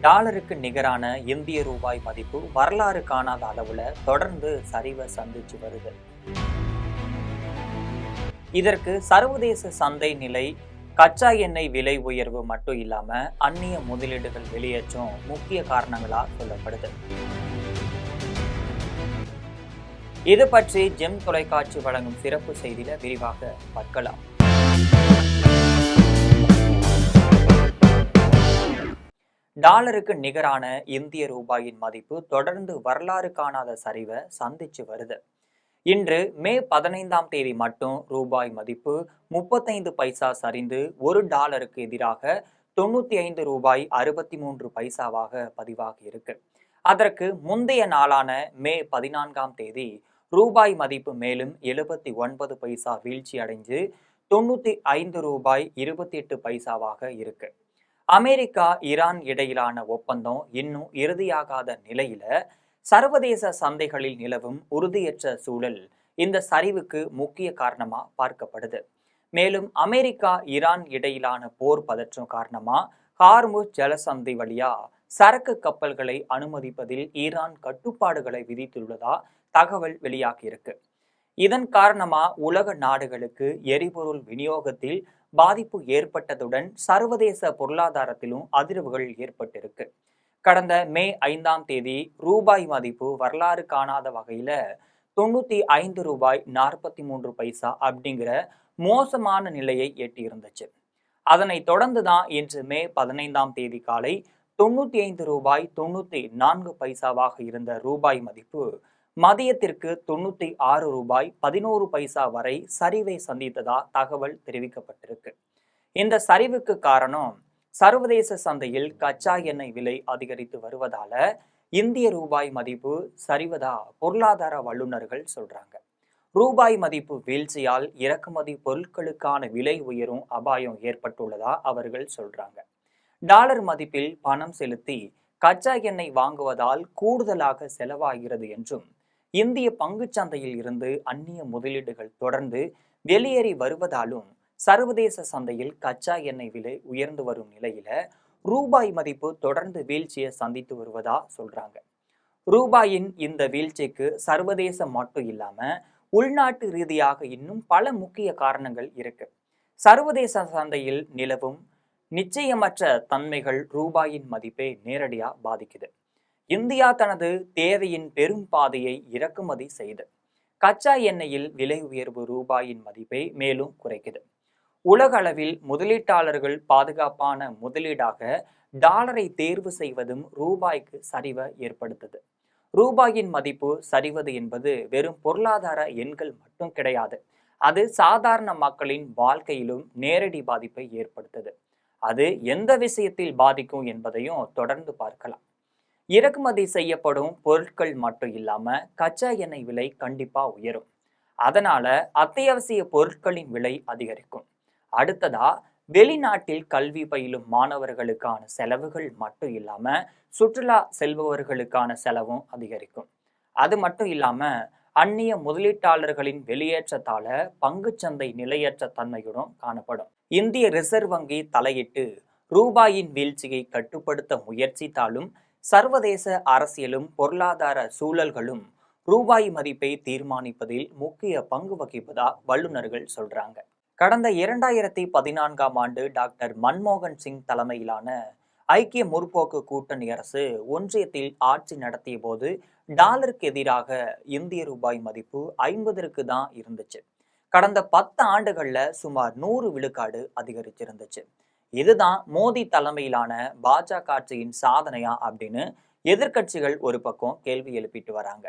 டாலருக்கு நிகரான இந்திய ரூபாய் மதிப்பு வரலாறு காணாத அளவுல தொடர்ந்து சரிவை சந்திச்சு வருது. இதற்கு சர்வதேச சந்தை நிலை, கச்சா எண்ணெய் விலை உயர்வு மட்டும் இல்லாம அந்நிய முதலீடுகள் வெளியேற்றம் முக்கிய காரணங்களா சொல்லப்படுது. இது பற்றி ஜெம் தொலைக்காட்சி வழங்கும் சிறப்பு செய்தியில விரிவாக பார்க்கலாம். டாலருக்கு நிகரான இந்திய ரூபாயின் மதிப்பு தொடர்ந்து வரலாறு காணாத சரிவை சந்திச்சு வருது. இன்று மே 15ஆம் தேதி மட்டும் ரூபாய் மதிப்பு 35 பைசா சரிந்து $1 எதிராக 95 ரூபாய் 63 பைசாவாக பதிவாகி இருக்கு. அதற்கு முந்தைய நாளான மே 14ஆம் தேதி ரூபாய் மதிப்பு மேலும் 79 பைசா வீழ்ச்சி அடைஞ்சு 95 ரூபாய் 28 பைசாவாக இருக்கு. அமெரிக்கா ஈரான் இடையிலான ஒப்பந்தம் இன்னும் இறுதியாகாத நிலையில சர்வதேச சந்தைகளில் நிலவும் உறுதியற்ற சூழல் இந்த சரிவுக்கு முக்கிய காரணமா பார்க்கப்படுது. மேலும் அமெரிக்கா ஈரான் இடையிலான போர் பதற்றம் காரணமா ஹார்முஸ் ஜலசந்தி வழியா சரக்கு கப்பல்களை அனுமதிப்பதில் ஈரான் கட்டுப்பாடுகளை விதித்துள்ளதா தகவல் வெளியாகியிருக்கு. இதன் காரணமா உலக நாடுகளுக்கு எரிபொருள் விநியோகத்தில் பாதிப்பு ஏற்பட்டதுடன் சர்வதேச பொருளாதாரத்திலும் அதிர்வுகள் ஏற்பட்டிருக்கு. கடந்த மே 5ஆம் தேதி ரூபாய் மதிப்பு வரலாறு காணாத வகையில 95 ரூபாய் 43 பைசா அப்படிங்கிற மோசமான நிலையை எட்டியிருந்துச்சு. அதனை தொடர்ந்துதான் இன்று மே 15ஆம் தேதி காலை 95 ரூபாய் 94 பைசாவாக இருந்த ரூபாய் மதிப்பு மதியத்திற்கு 96 ரூபாய் 11 பைசா வரை சரிவை சந்தித்ததா தகவல் தெரிவிக்கப்பட்டிருக்கு. இந்த சரிவுக்கு காரணம் சர்வதேச சந்தையில் கச்சா எண்ணெய் விலை அதிகரித்து வருவதால இந்திய ரூபாய் மதிப்பு சரிவதா பொருளாதார வல்லுநர்கள் சொல்றாங்க. ரூபாய் மதிப்பு வீழ்ச்சியால் இறக்குமதி பொருட்களுக்கான விலை உயரும் அபாயம் ஏற்பட்டுள்ளதா அவர்கள் சொல்றாங்க. டாலர் மதிப்பில் பணம் செலுத்தி கச்சா எண்ணெய் வாங்குவதால் கூடுதலாக செலவாகிறது என்றும் இந்திய பங்குச்சந்தையில் இருந்து அந்நிய முதலீடுகள் தொடர்ந்து வெளியேறி வருவதாலும் சர்வதேச சந்தையில் கச்சா எண்ணெய் விலை உயர்ந்து வரும் நிலையில ரூபாய் மதிப்பு தொடர்ந்து வீழ்ச்சியை சந்தித்து வருவதா சொல்றாங்க. ரூபாயின் இந்த வீழ்ச்சிக்கு சர்வதேசம் மட்டும் இல்லாம உள்நாட்டு ரீதியாக இன்னும் பல முக்கிய காரணங்கள் இருக்கு. சர்வதேச சந்தையில் நிலவும் நிச்சயமற்ற தன்மைகள் ரூபாயின் மதிப்பை நேரடியா பாதிக்குது. இந்தியா தனது தேவையின் பெரும் பாதையை இறக்குமதி செய்து கச்சா எண்ணெயில் விலை உயர்வு ரூபாயின் மதிப்பை மேலும் குறைக்குது. உலக அளவில் முதலீட்டாளர்கள் பாதுகாப்பான முதலீடாக டாலரை தேர்வு செய்வதும் ரூபாய்க்கு சரிவை ஏற்படுத்துது. ரூபாயின் மதிப்பு சரிவது என்பது வெறும் பொருளாதார எண்கள் மட்டும் கிடையாது. அது சாதாரண மக்களின் வாழ்க்கையிலும் நேரடி பாதிப்பை ஏற்படுத்துது. அது எந்த விஷயத்தில் பாதிக்கும் என்பதையும் தொடர்ந்து பார்க்கலாம். இறக்குமதி செய்யப்படும் பொருட்கள் மட்டும் இல்லாம கச்சா எண்ணெய் விலை கண்டிப்பா உயரும். அதனால அத்தியாவசிய பொருட்களின் விலை அதிகரிக்கும். அடுத்ததா வெளிநாட்டில் கல்வி பயிலும் மாணவர்களுக்கான செலவுகள் மட்டும் இல்லாம சுற்றுலா செல்பவர்களுக்கான செலவும் அதிகரிக்கும். அது மட்டும் இல்லாம அந்நிய முதலீட்டாளர்களின் வெளியேற்றத்தால பங்குச்சந்தை நிலையற்ற தன்மையுடன் காணப்படும். இந்திய ரிசர்வ் வங்கி தலையிட்டு ரூபாயின் வீழ்ச்சியை கட்டுப்படுத்த முயற்சித்தாலும் சர்வதேச அரசியலும் பொருளாதார சூழல்களும் ரூபாய் மதிப்பை தீர்மானிப்பதில் முக்கிய பங்கு வகிப்பதா வல்லுநர்கள் சொல்றாங்க. கடந்த 2014ஆம் ஆண்டு டாக்டர் மன்மோகன் சிங் தலைமையிலான ஐக்கிய முற்போக்கு கூட்டணி அரசு ஒன்றியத்தில் ஆட்சி நடத்திய போது டாலருக்கு எதிராக இந்திய ரூபாய் மதிப்பு 50ற்கு தான் இருந்துச்சு. கடந்த 10 ஆண்டுகள்ல சுமார் 100 விழுக்காடு அதிகரிச்சிருந்துச்சு. இதுதான் மோடி தலைமையிலான பாஜக ஆட்சியின் சாதனையா அப்படின்னு எதிர்க்கட்சிகள் ஒரு பக்கம் கேள்வி எழுப்பிட்டு வராங்க.